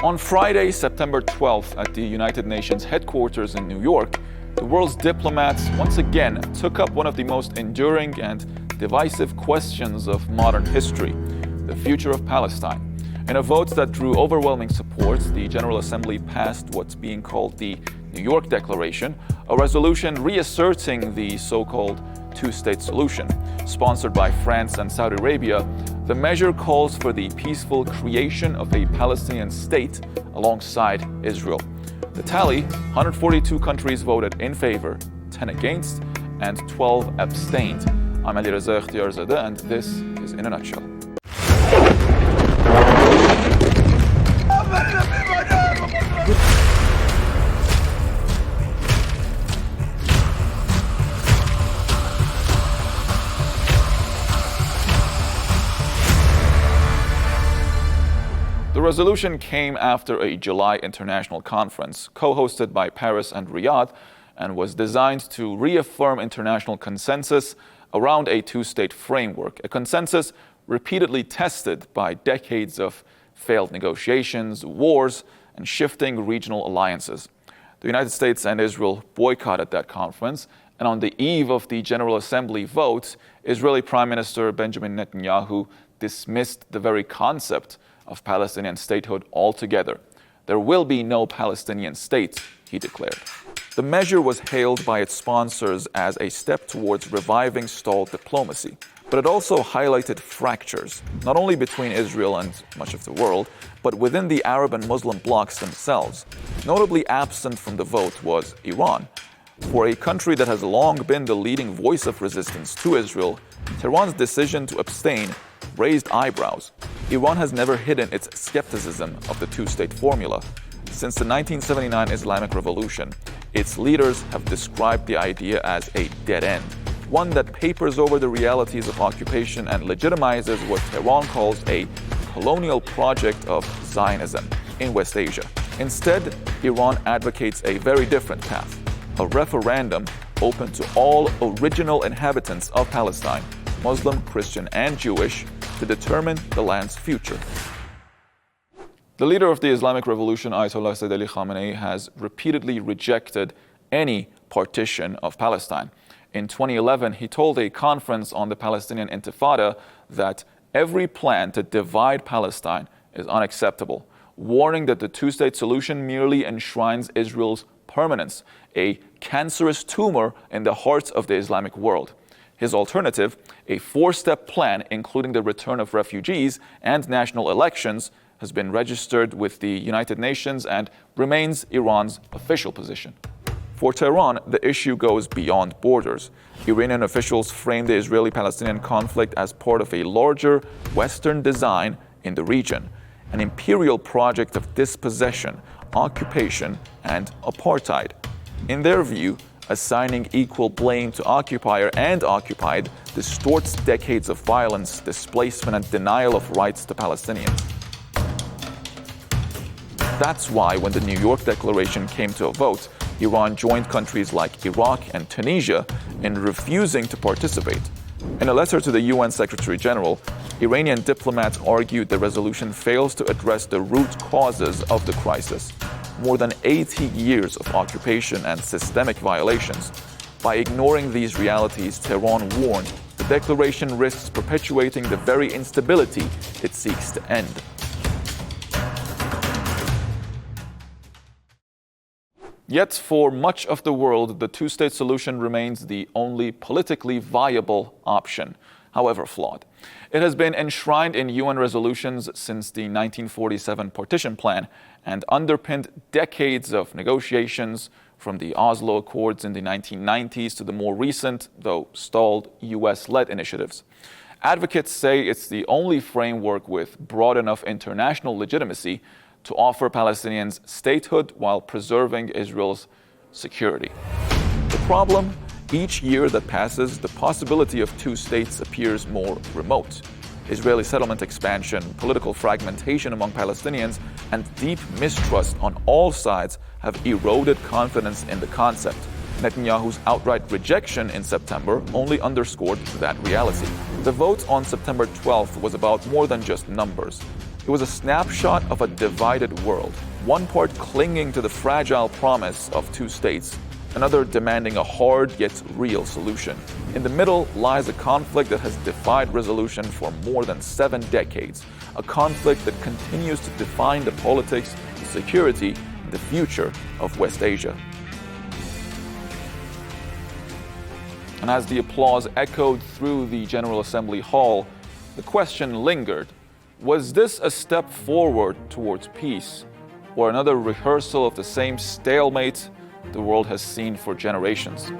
On Friday, September 12th, at the United Nations headquarters in New York, the world's diplomats once again took up one of the most enduring and divisive questions of modern history, the future of Palestine. In a vote that drew overwhelming support, the General Assembly passed what's being called the New York Declaration, a resolution reasserting the so-called two-state solution. Sponsored by France and Saudi Arabia, the measure calls for the peaceful creation of a Palestinian state alongside Israel. The tally: 142 countries voted in favor, 10 against, and 12 abstained. I'm Alireza Ikhtiyarzadeh, and this is In a Nutshell. The resolution came after a July international conference co-hosted by Paris and Riyadh and was designed to reaffirm international consensus around a two-state framework, a consensus repeatedly tested by decades of failed negotiations, wars, and shifting regional alliances. The United States and Israel boycotted that conference, and on the eve of the General Assembly vote, Israeli Prime Minister Benjamin Netanyahu dismissed the very concept of Palestinian statehood altogether. There will be no Palestinian state, he declared. The measure was hailed by its sponsors as a step towards reviving stalled diplomacy, but it also highlighted fractures, not only between Israel and much of the world, but within the Arab and Muslim blocs themselves. Notably absent from the vote was Iran. For a country that has long been the leading voice of resistance to Israel, Tehran's decision to abstain raised eyebrows. Iran has never hidden its skepticism of the two-state formula. Since the 1979 Islamic Revolution, its leaders have described the idea as a dead end, one that papers over the realities of occupation and legitimizes what Tehran calls a colonial project of Zionism in West Asia. Instead, Iran advocates a very different path, a referendum open to all original inhabitants of Palestine, Muslim, Christian, and Jewish, to determine the land's future. The leader of the Islamic Revolution, Ayatollah Sayyid Ali Khamenei, has repeatedly rejected any partition of Palestine. In 2011, he told a conference on the Palestinian Intifada that every plan to divide Palestine is unacceptable, warning that the two-state solution merely enshrines Israel's permanence, a cancerous tumor in the heart of the Islamic world. His alternative, a four-step plan including the return of refugees and national elections, has been registered with the United Nations and remains Iran's official position. For Tehran, the issue goes beyond borders. Iranian officials frame the Israeli-Palestinian conflict as part of a larger Western design in the region, an imperial project of dispossession, occupation, and apartheid. In their view, assigning equal blame to occupier and occupied distorts decades of violence, displacement, and denial of rights to Palestinians. That's why when the New York Declaration came to a vote, Iran joined countries like Iraq and Tunisia in refusing to participate. In a letter to the UN Secretary General, Iranian diplomats argued the resolution fails to address the root causes of the crisis. More than 80 years of occupation and systemic violations. By ignoring these realities, Tehran warned the declaration risks perpetuating the very instability it seeks to end. Yet, for much of the world, the two-state solution remains the only politically viable option, however flawed. It has been enshrined in UN resolutions since the 1947 partition plan and underpinned decades of negotiations, from the Oslo Accords in the 1990s to the more recent, though stalled, US-led initiatives. Advocates say it's the only framework with broad enough international legitimacy to offer Palestinians statehood while preserving Israel's security. The problem? Each year that passes, the possibility of two states appears more remote. Israeli settlement expansion, political fragmentation among Palestinians, and deep mistrust on all sides have eroded confidence in the concept. Netanyahu's outright rejection in September only underscored that reality. The vote on September 12th was about more than just numbers. It was a snapshot of a divided world, one part clinging to the fragile promise of two states, another demanding a hard yet real solution. In the middle lies a conflict that has defied resolution for more than 7 decades, a conflict that continues to define the politics, the security, and the future of West Asia. And as the applause echoed through the General Assembly hall, the question lingered: was this a step forward towards peace, or another rehearsal of the same stalemate the world has seen for generations?